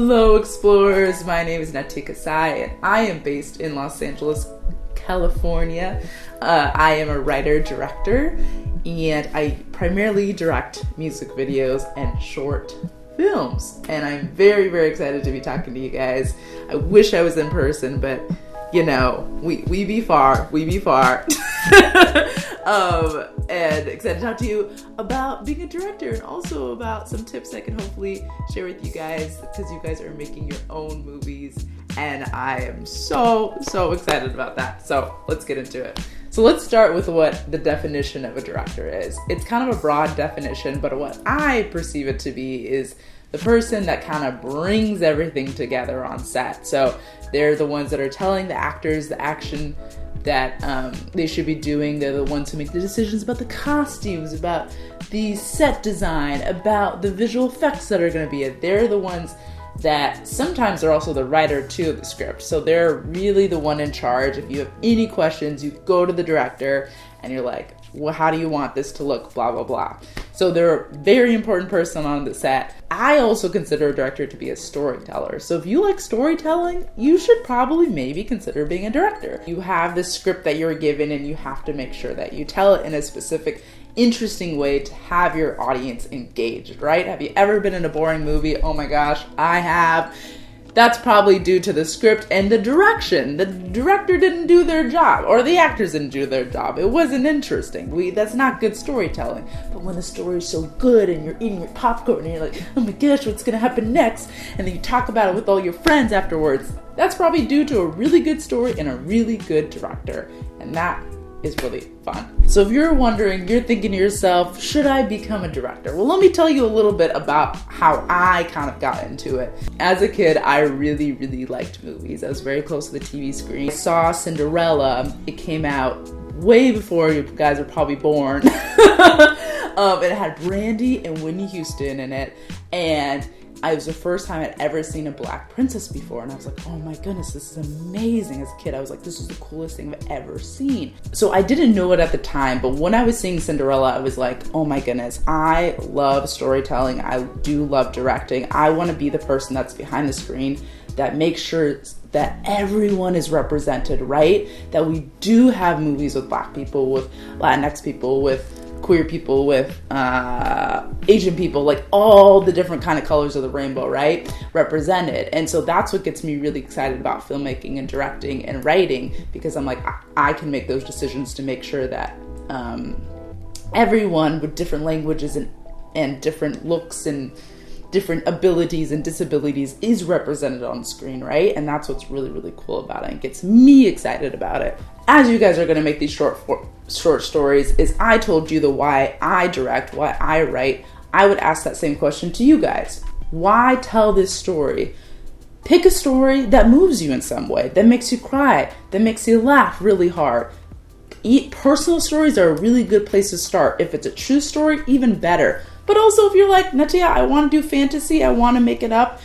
Hello explorers, my name is Natia Kasai and I am based in Los Angeles, California. I am a writer, director, and I primarily direct music videos and short films. And I'm very, very excited to be talking to you guys. I wish I was in person, but you know, we be far. And excited to talk to you about being a director and also about some tips I can hopefully share with you guys because you guys are making your own movies and I am so excited about that. So let's get into it. So let's start with what the definition of a director is. It's kind of a broad definition, but what I perceive it to be is the person that kind of brings everything together on set. So they're the ones that are telling the actors the action that they should be doing. They're the ones who make the decisions about the costumes, about the set design, about the visual effects that are going to be it. They're the ones that sometimes are also the writer too of the script. So they're really the one in charge. If you have any questions, you go to the director and you're like, well, how do you want this to look? Blah, blah, blah. So they're a very important person on the set. I also consider a director to be a storyteller. So if you like storytelling, you should probably maybe consider being a director. You have this script that you're given and you have to make sure that you tell it in a specific, interesting way to have your audience engaged, right? Have you ever been in a boring movie? Oh my gosh, I have. That's probably due to the script and the direction. The director didn't do their job, or the actors didn't do their job. It wasn't interesting. That's not good storytelling. But when the story is so good and you're eating your popcorn and you're like, oh my gosh, what's gonna happen next? And then you talk about it with all your friends afterwards. That's probably due to a really good story and a really good director. And that is really fun. So if you're wondering, you're thinking to yourself, should I become a director? Well, let me tell you a little bit about how I kind of got into it. As a kid, I really liked movies. I was very close to the TV screen. I saw Cinderella. It came out way before you guys were probably born. It had Brandy and Whitney Houston in it. And it was the first time I'd ever seen a black princess before. And I was like, oh my goodness, this is amazing. As a kid, I was like, this is the coolest thing I've ever seen. So I didn't know it at the time, but when I was seeing Cinderella, I was like, oh my goodness, I love storytelling. I do love directing. I want to be the person that's behind the screen that makes sure that everyone is represented, right? That we do have movies with black people, with Latinx people, with queer people, with Asian people, like all the different kind of colors of the rainbow, right? Represented. And so that's what gets me really excited about filmmaking and directing and writing, because I'm like, I can make those decisions to make sure that everyone with different languages and different looks and different abilities and disabilities is represented on screen, right? And that's what's really cool about it. It gets me excited about it. As you guys are going to make these short stories, is I told you the why I direct, why I write, I would ask that same question to you guys. Why tell this story? Pick a story that moves you in some way, that makes you cry, that makes you laugh really hard. Personal stories are a really good place to start. If it's a true story, even better. But also if you're like, Natia, I want to do fantasy, I want to make it up.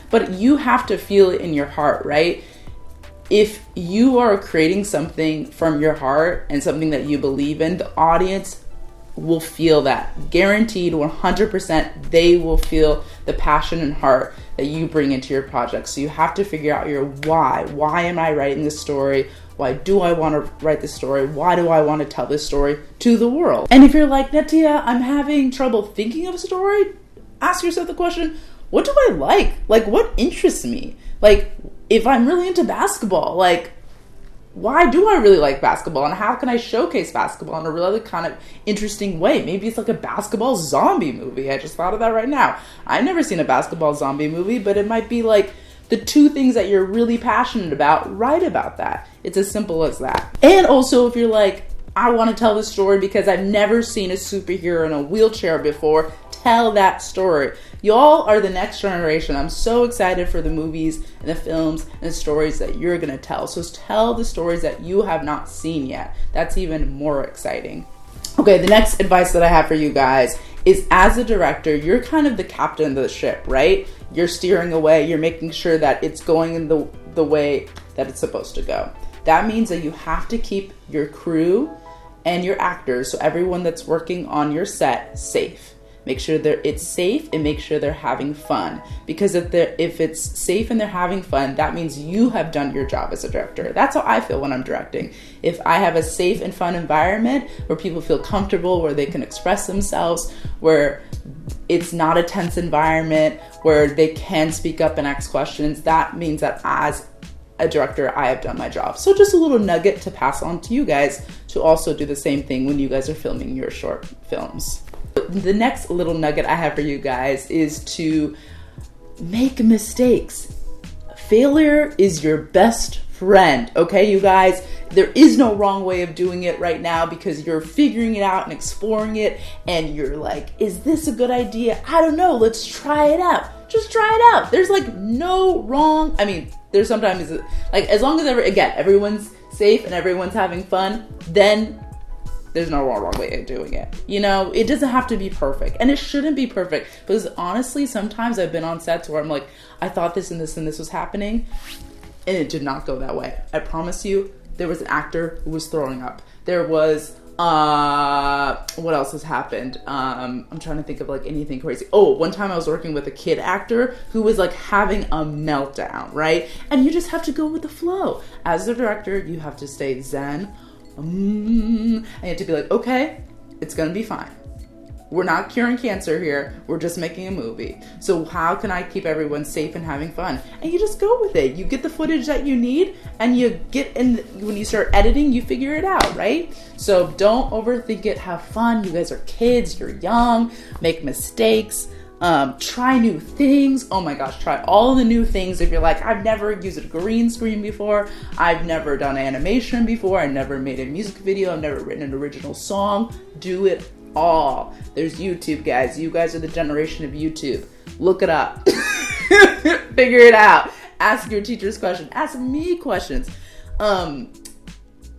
But you have to feel it in your heart, right? If you are creating something from your heart and something that you believe in, the audience will feel that. Guaranteed 100%, they will feel the passion and heart that you bring into your project. So you have to figure out your why. Why am I writing this story? Why do I want to write this story? Why do I want to tell this story to the world? And if you're like, Natia, I'm having trouble thinking of a story, ask yourself the question, what do I like? Like, what interests me? Like, if I'm really into basketball, like, why do I really like basketball? And how can I showcase basketball in a really kind of interesting way? Maybe it's like a basketball zombie movie. I just thought of that right now. I've never seen a basketball zombie movie, but it might be like the two things that you're really passionate about, write about that. It's as simple as that. And also if you're like, I want to tell this story because I've never seen a superhero in a wheelchair before, tell that story. Y'all are the next generation. I'm so excited for the movies and the films and the stories that you're going to tell. So tell the stories that you have not seen yet. That's even more exciting. Okay, the next advice that I have for you guys is, as a director, you're kind of the captain of the ship, right? You're steering away. You're making sure that it's going in the way that it's supposed to go. That means that you have to keep your crew and your actors, so everyone that's working on your set, safe. make sure it's safe, and make sure they're having fun. Because if it's safe and they're having fun, that means you have done your job as a director. That's how I feel when I'm directing. If I have a safe and fun environment where people feel comfortable, where they can express themselves, where it's not a tense environment, where they can speak up and ask questions, that means that as a director, I have done my job. So just a little nugget to pass on to you guys to also do the same thing when you guys are filming your short films. The next little nugget I have for you guys is to make mistakes. Failure is your best friend, okay, you guys? There is no wrong way of doing it right now because you're figuring it out and exploring it, and you're like, is this a good idea? I don't know, let's try it out. Just try it out. There's like no wrong, I mean, there's sometimes, like, as long as everyone's safe and everyone's having fun, then there's no wrong way of doing it. You know, it doesn't have to be perfect, and it shouldn't be perfect, because honestly, sometimes I've been on sets where I'm like, I thought this and this and this was happening, and it did not go that way. I promise you, there was an actor who was throwing up. There was, what else has happened? I'm trying to think of like anything crazy. Oh, one time I was working with a kid actor who was like having a meltdown, right? And you just have to go with the flow. As the director, you have to stay zen. And you have to be like, okay, it's gonna be fine. We're not curing cancer here. We're just making a movie. So how can I keep everyone safe and having fun? And you just go with it. You get the footage that you need, and you get in, when you start editing, you figure it out, right? So don't overthink it. Have fun. You guys are kids. You're young. Make mistakes. Try new things. Oh my gosh, try all the new things. If you're like, I've never used a green screen before, I've never done animation before, I've never made a music video, I've never written an original song, do it all. There's YouTube, guys. You guys are the generation of YouTube. Look it up. Figure it out. Ask your teachers questions. Ask me questions.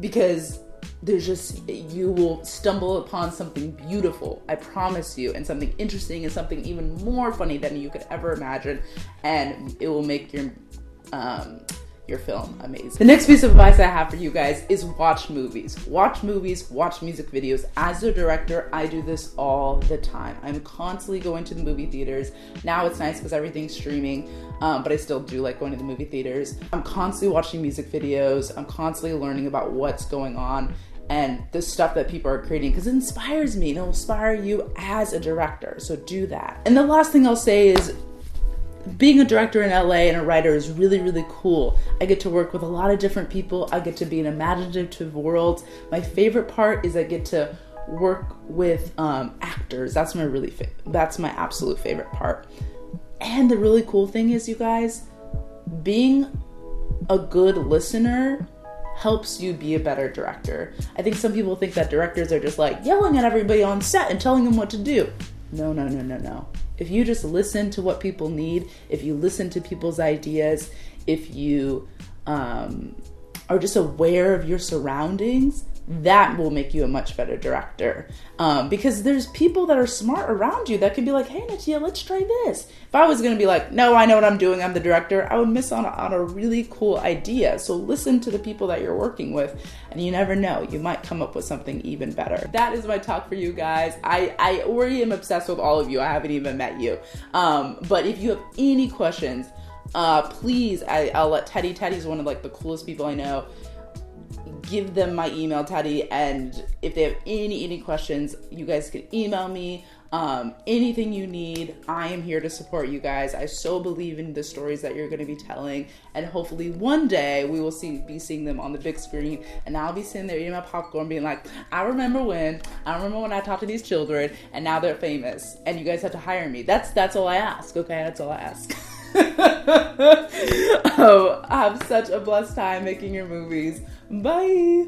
Because there's just, you will stumble upon something beautiful, I promise you, and something interesting, and something even more funny than you could ever imagine, and it will make your film amazing. The next piece of advice I have for you guys is watch movies. Watch movies, watch music videos. As a director, I do this all the time. I'm constantly going to the movie theaters. Now it's nice because everything's streaming, but I still do like going to the movie theaters. I'm constantly watching music videos. I'm constantly learning about what's going on and the stuff that people are creating, because it inspires me and it'll inspire you as a director. So do that. And the last thing I'll say is, being a director in LA and a writer is really, really cool. I get to work with a lot of different people. I get to be in imaginative worlds. My favorite part is I get to work with actors. That's my absolute favorite part. And the really cool thing is, you guys, being a good listener helps you be a better director. I think some people think that directors are just like yelling at everybody on set and telling them what to do. No. If you just listen to what people need, if you listen to people's ideas, if you are just aware of your surroundings, that will make you a much better director. Because there's people that are smart around you that can be like, hey, Natia, let's try this. If I was going to be like, no, I know what I'm doing, I'm the director, I would miss on a really cool idea. So listen to the people that you're working with, and you never know, you might come up with something even better. That is my talk for you guys. I already am obsessed with all of you. I haven't even met you. But if you have any questions, please, I'll let Teddy. Teddy's one of like the coolest people I know. Give them my email, Teddy, and if they have any questions, you guys can email me. Anything you need, I am here to support you guys. I so believe in the stories that you're going to be telling, and hopefully one day we will be seeing them on the big screen, and I'll be sitting there eating my popcorn being like, I remember when I talked to these children, and now they're famous, and you guys have to hire me. That's all I ask, okay? That's all I ask. Oh, have such a blessed time making your movies. Bye.